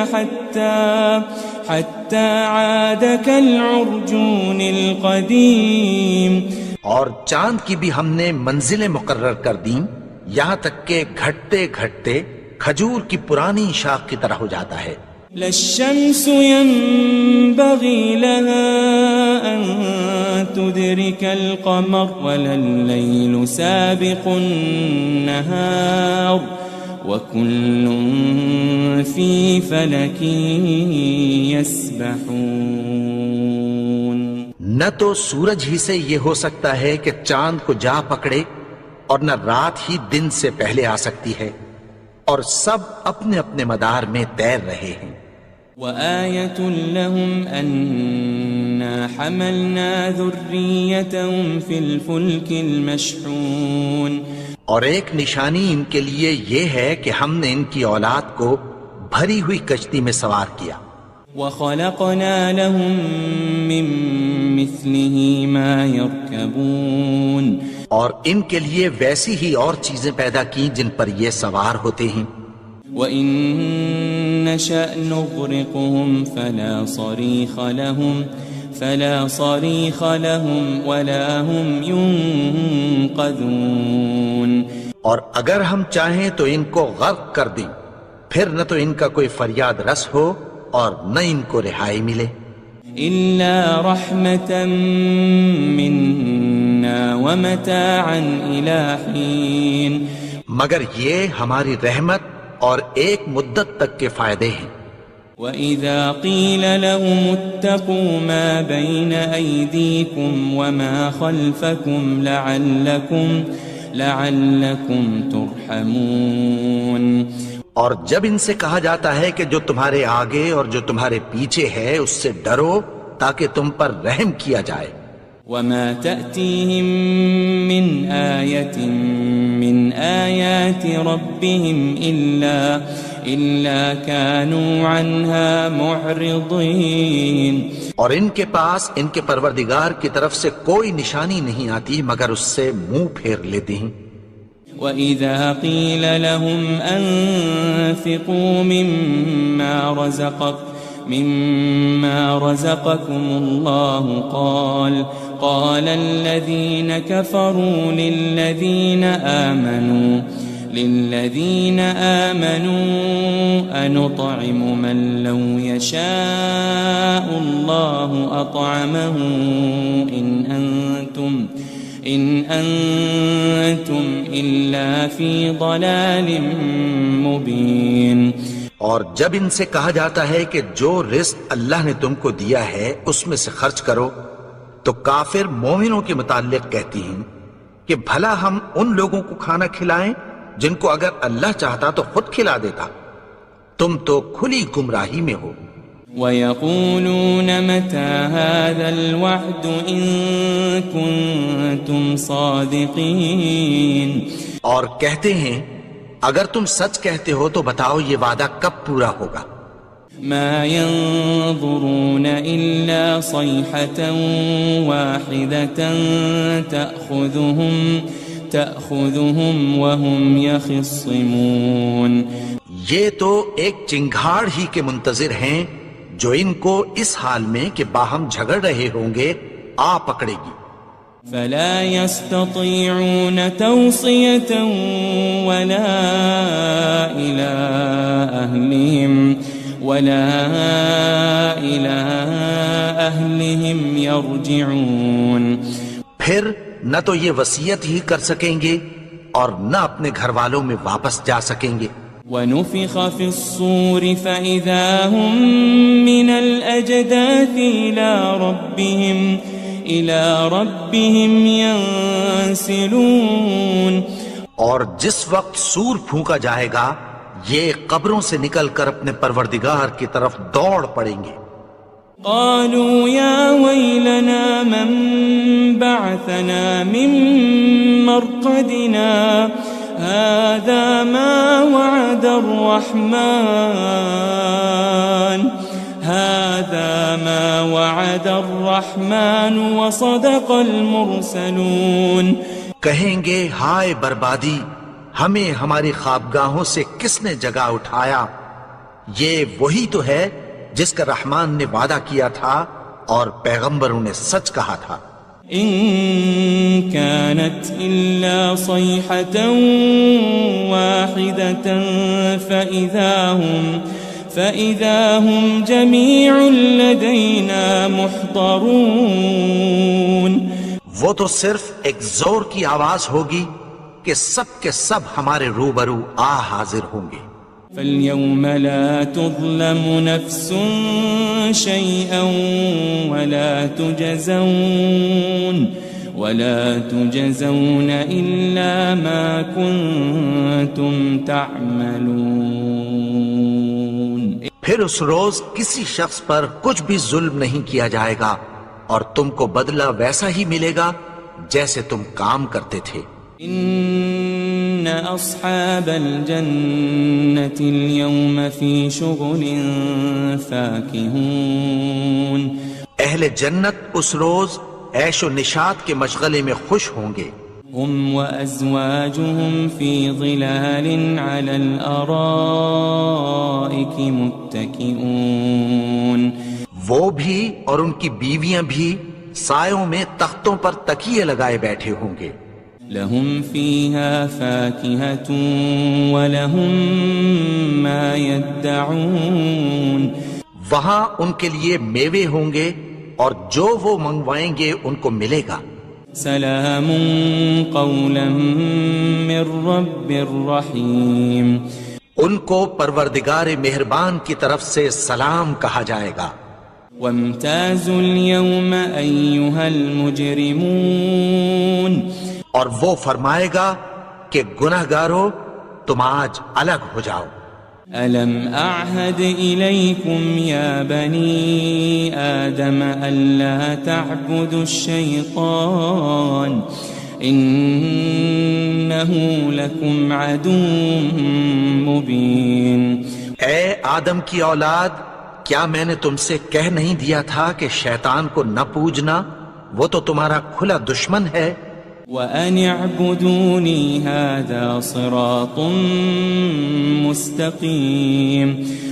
حتى عاد كالعرجون القديم. اور چاند کی بھی ہم نے منزلیں مقرر کر دیں یہاں تک کہ گھٹتے گھٹتے کھجور کی پرانی شاخ کی طرح ہو جاتا ہے. للشمس ينبغي لها أن تدرك القمر ولا الليل سابق النهار وكل في فلك يسبحون. نہ تو سورج ہی سے یہ ہو سکتا ہے کہ چاند کو جا پکڑے اور نہ رات ہی دن سے پہلے آ سکتی ہے، اور سب اپنے اپنے مدار میں تیر رہے ہیں. وآية لهم أنا حملنا ذريتهم في الفلك المشحون. اور ایک نشانی ان کے لیے یہ ہے کہ ہم نے ان کی اولاد کو بھری ہوئی کشتی میں سوار کیا. وخلقنا لهم من مثله ما يركبون. اور ان کے لیے ویسی ہی اور چیزیں پیدا کی جن پر یہ سوار ہوتے ہیں. وَإِن نَّشَأْ نُغْرِقْهُمْ فَلَا صَرِيخَ لَهُمْ وَلَا هُمْ يُنقَذُونَ. اور اگر ہم چاہیں تو ان کو غرق کر دیں، پھر نہ تو ان کا کوئی فریاد رس ہو اور نہ ان کو رہائی ملے. إِلَّا رَحْمَةً مِّنَّا وَمَتَاعًا إِلَى حِينٍ. مگر یہ ہماری رحمت اور ایک مدت تک کے فائدے ہیں. وَإِذَا قِيلَ لَهُمُ اتَّقُوا مَا بَيْنَ أَيْدِيكُمْ وَمَا خَلْفَكُمْ لَعَلَّكُمْ تُرْحَمُونَ. اور جب ان سے کہا جاتا ہے کہ جو تمہارے آگے اور جو تمہارے پیچھے ہے اس سے ڈرو تاکہ تم پر رحم کیا جائے. وَمَا تَأْتِيهِم مِّنْ آيَةٍ مِّنْ آيَاتِ رَبِّهِمْ إِلَّا كَانُوا عَنْهَا مُعْرِضِينَ. اور ان کے پاس ان کے پروردگار کی طرف سے کوئی نشانی نہیں آتی مگر اس سے منہ پھیر لیتے ہیں. وَإِذَا قِيلَ لَهُمْ أَنفِقُوا مِمَّا رَزَقَكُمُ اللَّهُ قَالَ الَّذِينَ كَفَرُوا لِلَّذِينَ آمَنُوا أَنُطْعِمُ مَن لَّوْ يَشَاءُ اللَّهُ أَطْعَمَهُ إِنْ أَنْتُمْ إِلَّا فِي ضَلَالٍ مُبِينٍ۔ اور جب ان سے کہا جاتا ہے کہ جو رزق اللہ نے تم کو دیا ہے اس میں سے خرچ کرو، تو کافر مومنوں کے متعلق کہتی ہیں کہ بھلا ہم ان لوگوں کو کھانا کھلائیں جن کو اگر اللہ چاہتا تو خود کھلا دیتا، تم تو کھلی گمراہی میں ہو۔ وَيَقُولُونَ مَتَى هَذَا الْوَعْدُ إِن كُنتُمْ صَادِقِينَ، اور کہتے ہیں اگر تم سچ کہتے ہو تو بتاؤ یہ وعدہ کب پورا ہوگا۔ مَا يَنظُرُونَ إِلَّا صَيْحَةً وَاحِدَةً تَأْخُذُهُمْ وَهُمْ يَخِصِّمُونَ، یہ تو ایک چنگھاڑ ہی کے منتظر ہیں جو ان کو اس حال میں کہ باہم جھگڑ رہے ہوں گے آ پکڑے گی۔ فَلَا يَسْتَطِيعُونَ تَوْصِيَةً وَلَا إِلَىٰ أَهْلِهِمْ يَرْجِعُونَ، پھر نہ تو یہ وصیت ہی کر سکیں گے اور نہ اپنے گھر والوں میں واپس جا سکیں گے۔ وَنُفِخَ فِي الصُّورِ فَإِذَا هُم مِّنَ الْأَجْدَاثِ إِلَىٰ رَبِّهِمْ يَنسِلُونَ، اور جس وقت سور پھونکا جائے گا یہ قبروں سے نکل کر اپنے پروردگار کی طرف دوڑ پڑیں گے۔ قالوا يا ويلنا من بعثنا من مرقدنا هذا ما وعد الرحمن وصدق المرسلون، کہیں گے ہائے بربادی، ہمیں ہماری خوابگاہوں سے کس نے جگا اٹھایا، یہ وہی تو ہے جس کا رحمان نے وعدہ کیا تھا اور پیغمبروں نے سچ کہا تھا۔ ان كانت الا صيحة واحدة فإذا هم جميع لدينا محضرون، وہ تو صرف ایک زور کی آواز ہوگی کہ سب کے سب ہمارے روبرو آ حاضر ہوں گے۔ فَالْيَوْمَ لَا تُظْلَمُ نَفْسٌ شَيْئًا وَلَا تُجَزَوْنَ إِلَّا مَا كُنتُمْ تَعْمَلُونَ، پھر اس روز کسی شخص پر کچھ بھی ظلم نہیں کیا جائے گا اور تم کو بدلہ ویسا ہی ملے گا جیسے تم کام کرتے تھے۔ ان اصحاب الجنة اليوم في شغل فاكهون، اہل جنت اس روز عیش و نشاط کے مشغلے میں خوش ہوں گے۔ هم وازواجهم في ظلال على الارائك متكئون، وہ بھی اور ان کی بیویاں بھی سایوں میں تختوں پر تکیے لگائے بیٹھے ہوں گے۔ لهم فيها فاكهة ولهم ما يدعون، وہاں ان کے لیے میوے ہوں گے اور جو وہ منگوائیں گے ان کو ملے گا۔ سلام قولا من رب رحیم، ان کو پروردگار مہربان کی طرف سے سلام کہا جائے گا۔ وامتازوا اليوم أيها المجرمون، اور وہ فرمائے گا کہ گنہگارو تم آج الگ ہو جاؤ۔ ألم أعهد إليكم يا بني آدم ألا تعبدوا الشيطان إنه لكم عدو مبين، اے آدم کی اولاد، کیا میں نے تم سے کہہ نہیں دیا تھا کہ شیطان کو نہ پوجنا، وہ تو تمہارا کھلا دشمن ہے۔ وَأَنِ اعْبُدُونِي هَذَا صِرَاطٌ مُسْتَقِيم،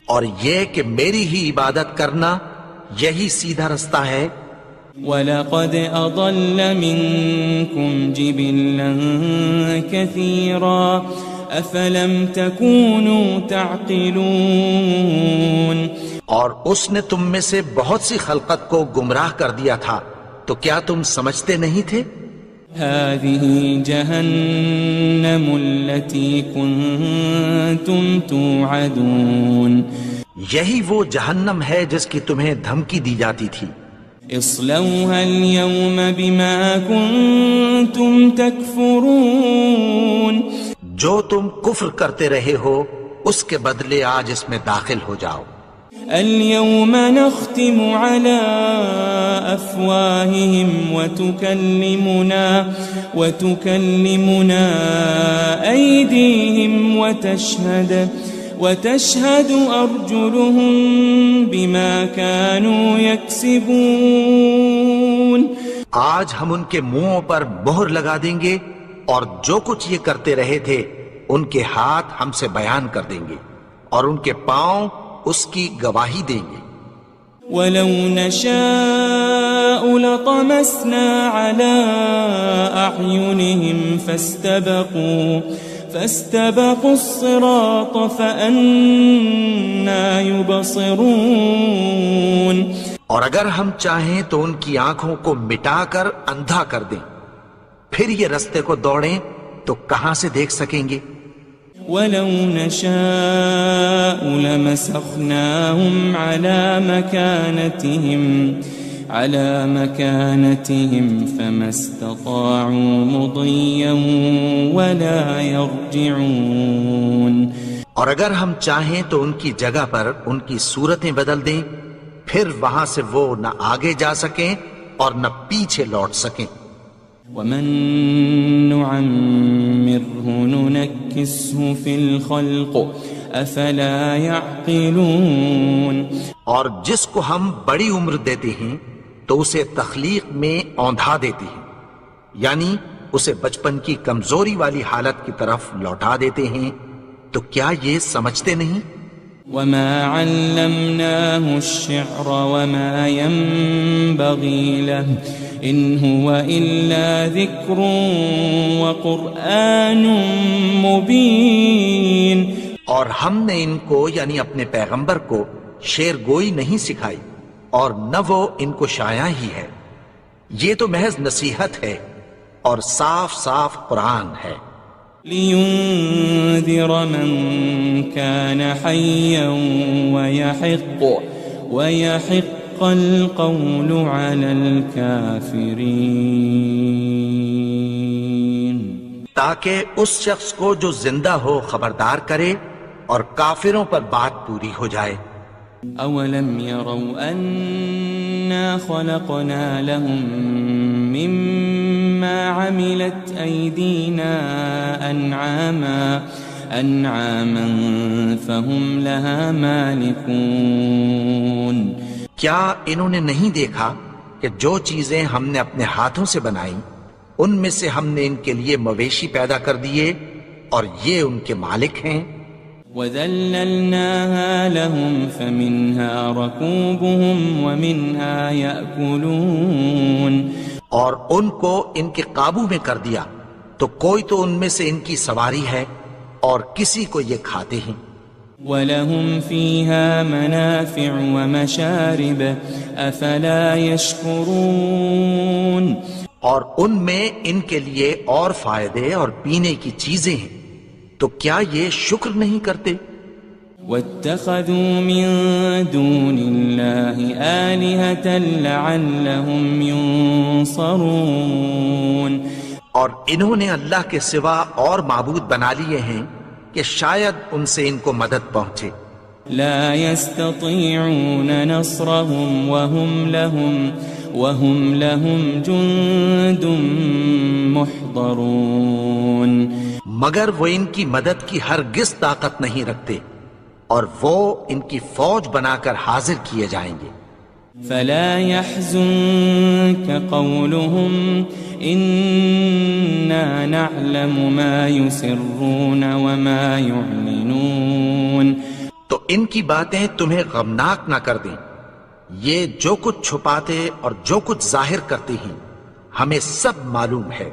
اور یہ کہ میری ہی عبادت کرنا یہی سیدھا رستہ ہے۔ وَلَقَدْ أَضَلَّ مِنكُمْ جِبِلًّا كَثِيرًا أَفَلَمْ تَكُونُوا تَعْقِلُونَ، اور اس نے تم میں سے بہت سی خلقت کو گمراہ کر دیا تھا، تو کیا تم سمجھتے نہیں تھے؟ هذه جهنم التي كنتم توعدون، یہی وہ جہنم ہے جس کی تمہیں دھمکی دی جاتی تھی۔ اصلوها اليوم بما كنتم تكفرون، جو تم کفر کرتے رہے ہو اس کے بدلے آج اس میں داخل ہو جاؤ۔ اليوم نختم على أفواههم وتكلمنا أيديهم وتشهد أرجلهم بما كانوا يكسبون، آج ہم ان کے منہوں پر مہر لگا دیں گے اور جو کچھ یہ کرتے رہے تھے ان کے ہاتھ ہم سے بیان کر دیں گے اور ان کے پاؤں اس کی گواہی دیں گے۔ وَلَوْ نَشَاءُ لَطَمَسْنَا عَلَىٰ أَعْيُنِهِمْ فَاسْتَبَقُوا الصِّرَاطَ فَأَنَّىٰ يُبْصِرُونَ، اور اگر ہم چاہیں تو ان کی آنکھوں کو مٹا کر اندھا کر دیں، پھر یہ رستے کو دوڑیں تو کہاں سے دیکھ سکیں گے؟ وَلَوْ نَشَاءُ لَمَسَخْنَاهُمْ عَلَى مَكَانَتِهِمْ فَمَا اسْتَطَاعُوا مُضِيًّا وَلَا يَرْجِعُونَ، اور اگر ہم چاہیں تو ان کی جگہ پر ان کی صورتیں بدل دیں، پھر وہاں سے وہ نہ آگے جا سکیں اور نہ پیچھے لوٹ سکیں۔ وَمَن نُعَمِّرْهُ نُنَكِّسْهُ فِي الْخَلْقِ أَفَلَا يَعْقِلُونَ، اور جس کو ہم بڑی عمر دیتے ہیں تو اسے تخلیق میں اوندھا دیتے ہیں، یعنی اسے بچپن کی کمزوری والی حالت کی طرف لوٹا دیتے ہیں، تو کیا یہ سمجھتے نہیں؟ وَمَا عَلَّمْنَاهُ الشِّعْرَ وَمَا يَنبَغِي لَهُ إِنْ هُوَ إِلَّا ذِكْرٌ وَقُرْآنٌ مُبِينٌ، اور ہم نے ان کو یعنی اپنے پیغمبر کو شعر گوئی نہیں سکھائی اور نہ وہ ان کو شایع ہی ہے، یہ تو محض نصیحت ہے اور صاف صاف قرآن ہے۔ لِيُنذِرَ مَن كَانَ حَيًّا وَيَحِقَّ الْقَوْلُ عَلَى الْكَافِرِينَ، تاکہ اس شخص کو جو زندہ ہو خبردار کرے اور کافروں پر بات پوری ہو جائے۔ أَوَلَمْ يَرَوْا أَنَّا خَلَقْنَا لَهُم مِّمَّا عَمِلَتْ أَيْدِينَا أَنْعَامًا فَهُمْ لَهَا مَالِكُونَ، کیا انہوں نے نہیں دیکھا کہ جو چیزیں ہم نے اپنے ہاتھوں سے بنائیں ان میں سے ہم نے ان کے لیے مویشی پیدا کر دیے اور یہ ان کے مالک ہیں۔ وَذَلَّلْنَاهَا لَهُمْ فَمِنْهَا رَكُوبُهُمْ وَمِنْهَا يَأْكُلُونَ، اور ان کو ان کے قابو میں کر دیا تو کوئی تو ان میں سے ان کی سواری ہے اور کسی کو یہ کھاتے ہیں۔ وَلَهُمْ فِيهَا مَنَافِعُ وَمَشَارِبُ أَفَلَا يَشْكُرُونَ، اور ان میں ان کے لیے اور فائدے اور پینے کی چیزیں ہیں، تو کیا یہ شکر نہیں کرتے؟ وَاتَّخَذُوا مِن دُونِ اللَّهِ آلِهَةً لَعَلَّهُمْ يُنصَرُونَ، اور انہوں نے اللہ کے سوا اور معبود بنا لیے ہیں کہ شاید ان سے ان کو مدد پہنچے۔ لا يستطيعون نصرهم وهم لهم جند محضرون، مگر وہ ان کی مدد کی ہرگز طاقت نہیں رکھتے اور وہ ان کی فوج بنا کر حاضر کیے جائیں گے۔ فلا يحزنك قولهم إنا نعلم ما يسرون وما يعلنون. تو ان کی باتیں تمہیں غمناک نہ کر دیں. یہ جو کچھ چھپاتے اور جو کچھ ظاہر کرتی ہیں ہمیں سب معلوم ہے.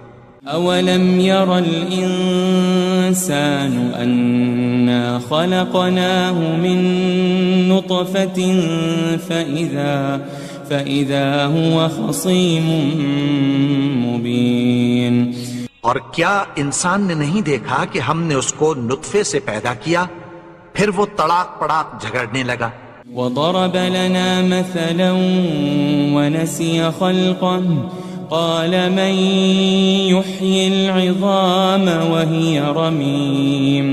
أولم ير الإنسان أنا خلقناه من نطفة فإذا هو خصيم مبين. اور کیا انسان نے نہیں دیکھا کہ ہم نے اس کو نطفے سے پیدا کیا پھر وہ تڑاک پڑاک جھگڑنے لگا. وضرب لنا مثلا ونسي خلقه قال من يحيي العظام وهي رميم.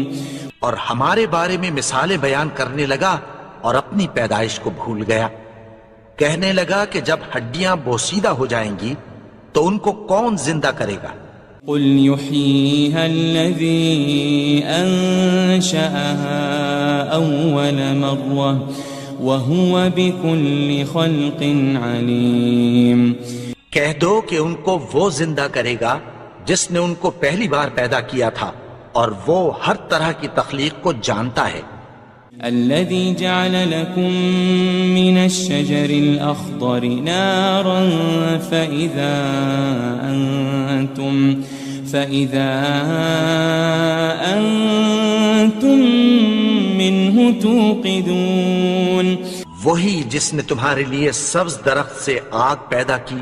اور ہمارے بارے میں مثالیں بیان کرنے لگا اور اپنی پیدائش کو بھول گیا. کہنے لگا کہ جب ہڈیاں بوسیدہ ہو جائیں گی تو ان کو کون زندہ کرے گا؟ قل يحييها الذي أنشأها أول مرة وهو بكل خلق عليم. کہہ دو کہ ان کو وہ زندہ کرے گا جس نے ان کو پہلی بار پیدا کیا تھا اور وہ ہر طرح کی تخلیق کو جانتا ہے. الذي جعل لكم من الشجر الأخضر نارا فإذا أنتم منه توقدون. وہی جس نے تمہارے لیے سبز درخت سے آگ پیدا کی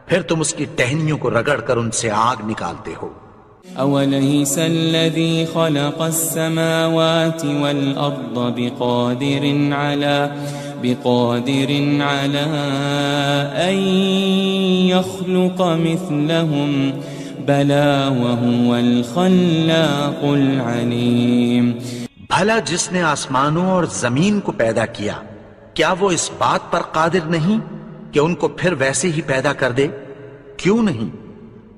پھر تم اس کی ٹہنیوں کو رگڑ کر ان سے آگ نکالتے ہو. أوليس الذي خلق السماوات والأرض بقادر على أن يخلق مثلهم بلى وهو الخلاق العليم. بھلا جس نے آسمانوں اور زمین کو پیدا کیا کیا وہ اس بات پر قادر نہیں کہ ان کو پھر ویسے ہی پیدا کر دے؟ کیوں نہیں؟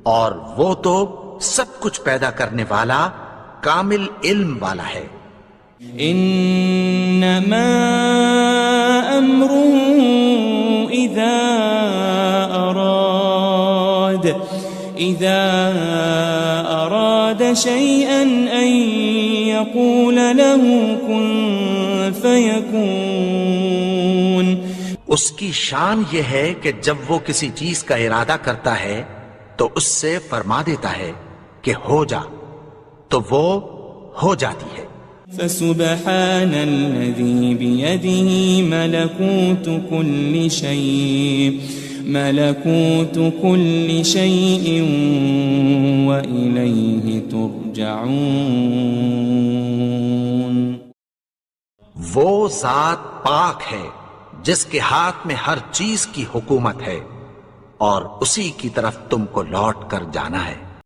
اور وہ تو سب کچھ پیدا کرنے والا کامل علم والا ہے. انما امره اذا اراد شيئا ان يقول له كن فيكون. اس کی شان یہ ہے کہ جب وہ کسی چیز کا ارادہ کرتا ہے تو اس سے فرما دیتا ہے کہ ہو جا تو وہ ہو جاتی ہے. فسبحان الذي بيده ملكوت كل شيء وإليه ترجعون. وہ ذات پاک ہے جس کے ہاتھ میں ہر چیز کی حکومت ہے اور اسی کی طرف تم کو لوٹ کر جانا ہے.